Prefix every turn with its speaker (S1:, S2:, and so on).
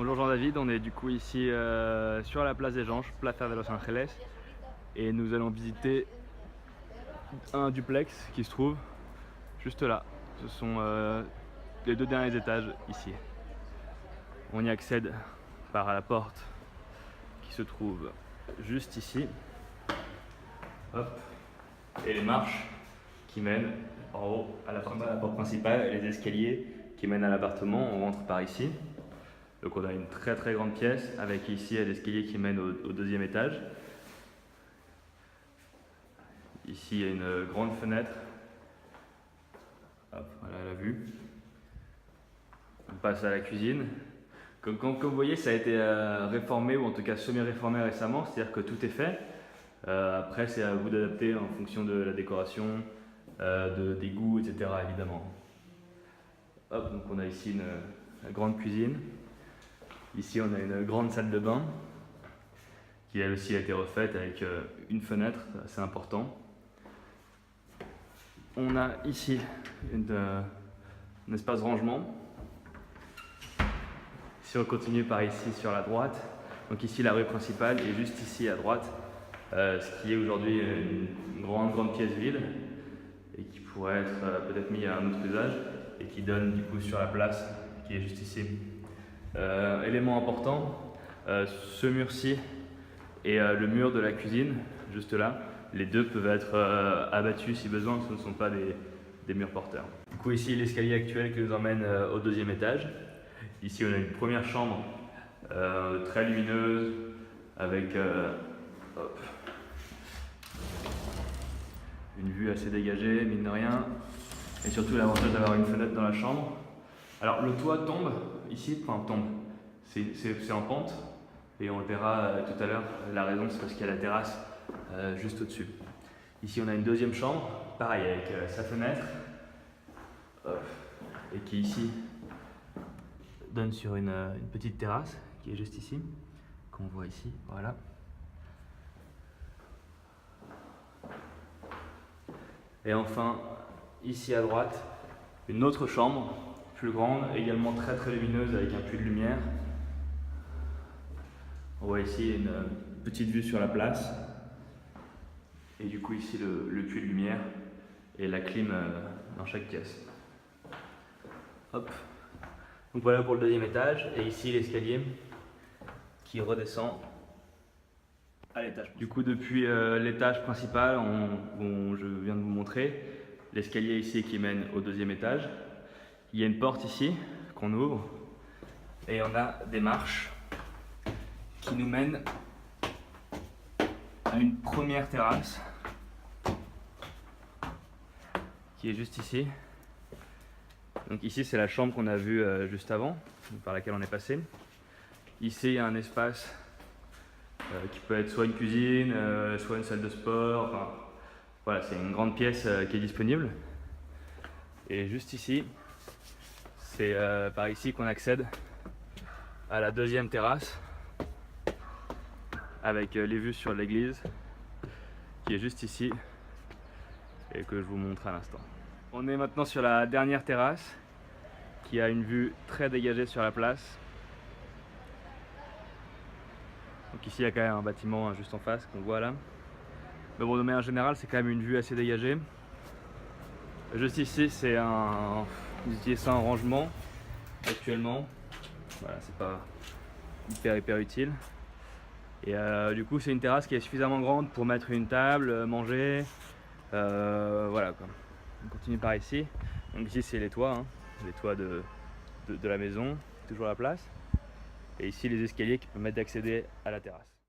S1: Bonjour Jean-David, on est du coup ici sur la place des Ganges, Plaza de Los Angeles, et nous allons visiter un duplex qui se trouve juste là. Ce sont les deux derniers étages ici. On y accède par la porte qui se trouve juste ici. Hop. Et les marches qui mènent en haut à la porte principale et les escaliers qui mènent à l'appartement. On rentre par ici. Donc on a une très grande pièce avec ici l'escalier qui mène au deuxième étage. Ici il y a une grande fenêtre. Hop, voilà la vue. On passe à la cuisine. Comme vous voyez, ça a été réformé ou en tout cas semi-réformé récemment, c'est-à-dire que tout est fait. Après c'est à vous d'adapter en fonction de la décoration, des goûts, etc. évidemment. Hop, donc on a ici une grande cuisine. Ici on a une grande salle de bain qui elle aussi a été refaite avec une fenêtre, c'est important. On a ici un espace rangement. Si on continue par ici sur la droite, donc ici la rue principale et juste ici à droite, ce qui est aujourd'hui une grande pièce vide et qui pourrait être peut-être mis à un autre usage et qui donne du coup sur la place qui est juste ici. Élément important, ce mur-ci et le mur de la cuisine, juste là, les deux peuvent être abattus si besoin, ce ne sont pas des murs porteurs. Du coup ici l'escalier actuel qui nous emmène au deuxième étage. Ici on a une première chambre très lumineuse avec une vue assez dégagée, mine de rien, et surtout l'avantage d'avoir une fenêtre dans la chambre. Alors le toit tombe ici, enfin tombe, c'est en pente et on le verra tout à l'heure. La raison c'est parce qu'il y a la terrasse juste au-dessus. Ici on a une deuxième chambre, pareil avec sa fenêtre et qui ici donne sur une petite terrasse qui est juste ici, qu'on voit ici, voilà. Et enfin ici à droite, une autre chambre plus grande, également très lumineuse avec un puits de lumière. On voit ici une petite vue sur la place. Et du coup ici le puits de lumière et la clim dans chaque pièce. Hop. Donc voilà pour le deuxième étage. Et ici l'escalier qui redescend à l'étage. Du coup depuis l'étage principal, je viens de vous montrer, l'escalier ici qui mène au deuxième étage. Il y a une porte ici qu'on ouvre et on a des marches qui nous mènent à une première terrasse qui est juste ici. Donc ici c'est la chambre qu'on a vue juste avant, par laquelle on est passé. Ici il y a un espace qui peut être soit une cuisine, soit une salle de sport. Enfin, voilà, c'est une grande pièce qui est disponible. Et juste ici, c'est par ici qu'on accède à la deuxième terrasse avec les vues sur l'église qui est juste ici et que je vous montre à l'instant. On est maintenant sur la dernière terrasse qui a une vue très dégagée sur la place. Donc ici il y a quand même un bâtiment juste en face qu'on voit là. Mais bon, de manière générale c'est quand même une vue assez dégagée. Juste ici c'est ils utilisent ça en rangement actuellement. Voilà, c'est pas hyper utile. Et du coup c'est une terrasse qui est suffisamment grande pour mettre une table, manger. Voilà quoi. On continue par ici. Donc ici c'est les toits, hein, les toits de la maison, toujours la place. Et ici les escaliers qui permettent d'accéder à la terrasse.